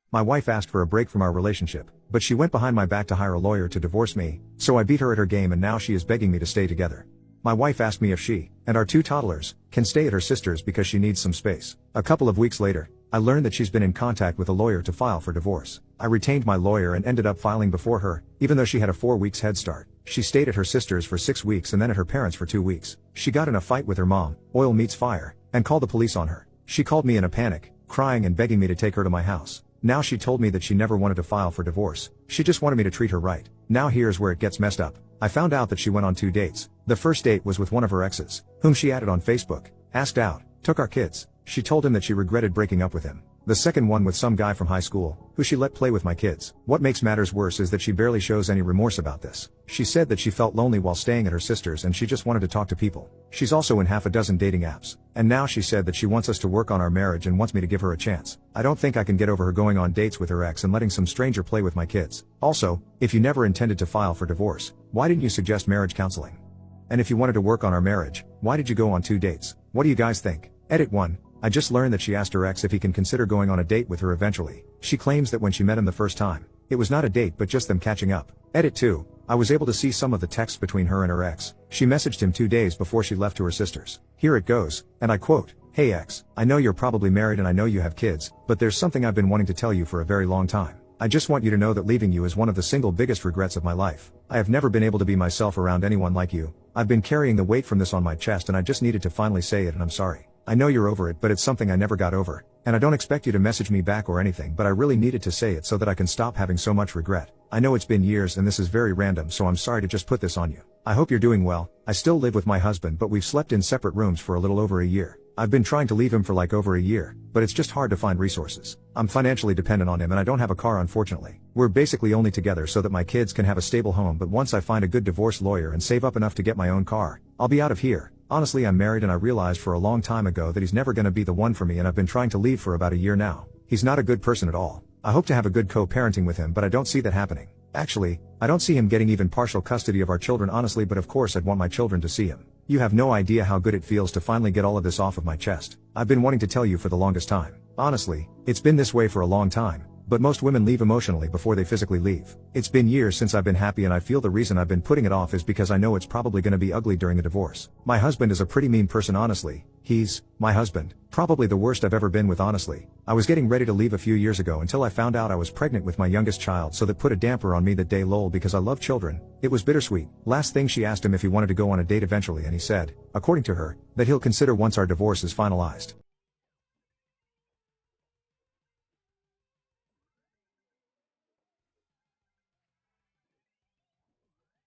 My wife asked for a break from our relationship, but she went behind my back to hire a lawyer to divorce me, so I beat her at her game and now she is begging me to stay together. My wife asked me if she, and our 2 toddlers, can stay at her sister's because she needs some space. A couple of weeks later, I learned that she's been in contact with a lawyer to file for divorce. I retained my lawyer and ended up filing before her, even though she had a 4 weeks head start. She stayed at her sister's for 6 weeks and then at her parents' for 2 weeks. She got in a fight with her mom, oil meets fire, and called the police on her. She called me in a panic, crying and begging me to take her to my house. Now she told me that she never wanted to file for divorce. She just wanted me to treat her right. Now here's where it gets messed up. I found out that she went on 2 dates. The first date was with one of her exes, whom she added on Facebook, asked out, took our kids. She told him that she regretted breaking up with him. The second one with some guy from high school, who she let play with my kids. What makes matters worse is that she barely shows any remorse about this. She said that she felt lonely while staying at her sister's and she just wanted to talk to people. She's also in half a dozen dating apps. And now she said that she wants us to work on our marriage and wants me to give her a chance. I don't think I can get over her going on dates with her ex and letting some stranger play with my kids. Also, if you never intended to file for divorce, why didn't you suggest marriage counseling? And if you wanted to work on our marriage, why did you go on 2 dates? What do you guys think? Edit 1. I just learned that she asked her ex if he can consider going on a date with her eventually. She claims that when she met him the first time, it was not a date but just them catching up. Edit 2. I was able to see some of the texts between her and her ex. She messaged him 2 days before she left to her sister's. Here it goes, and I quote, "Hey ex, I know you're probably married and I know you have kids, but there's something I've been wanting to tell you for a very long time. I just want you to know that leaving you is one of the single biggest regrets of my life. I have never been able to be myself around anyone like you. I've been carrying the weight from this on my chest and I just needed to finally say it and I'm sorry. I know you're over it but it's something I never got over, and I don't expect you to message me back or anything but I really needed to say it so that I can stop having so much regret. I know it's been years and this is very random so I'm sorry to just put this on you. I hope you're doing well. I still live with my husband but we've slept in separate rooms for a little over a year. I've been trying to leave him for like over a year, but it's just hard to find resources. I'm financially dependent on him and I don't have a car unfortunately. We're basically only together so that my kids can have a stable home but once I find a good divorce lawyer and save up enough to get my own car, I'll be out of here. Honestly I'm married and I realized for a long time ago that he's never gonna be the one for me and I've been trying to leave for about a year now. He's not a good person at all. I hope to have a good co-parenting with him but I don't see that happening. Actually, I don't see him getting even partial custody of our children honestly but of course I'd want my children to see him. You have no idea how good it feels to finally get all of this off of my chest. I've been wanting to tell you for the longest time. Honestly, it's been this way for a long time, but most women leave emotionally before they physically leave. It's been years since I've been happy and I feel the reason I've been putting it off is because I know it's probably gonna be ugly during the divorce. My husband is a pretty mean person honestly. He's, my husband, probably the worst I've ever been with honestly. I was getting ready to leave a few years ago until I found out I was pregnant with my youngest child so that put a damper on me that day lol because I love children. It was bittersweet. Last thing she asked him if he wanted to go on a date eventually and he said, according to her, that he'll consider once our divorce is finalized.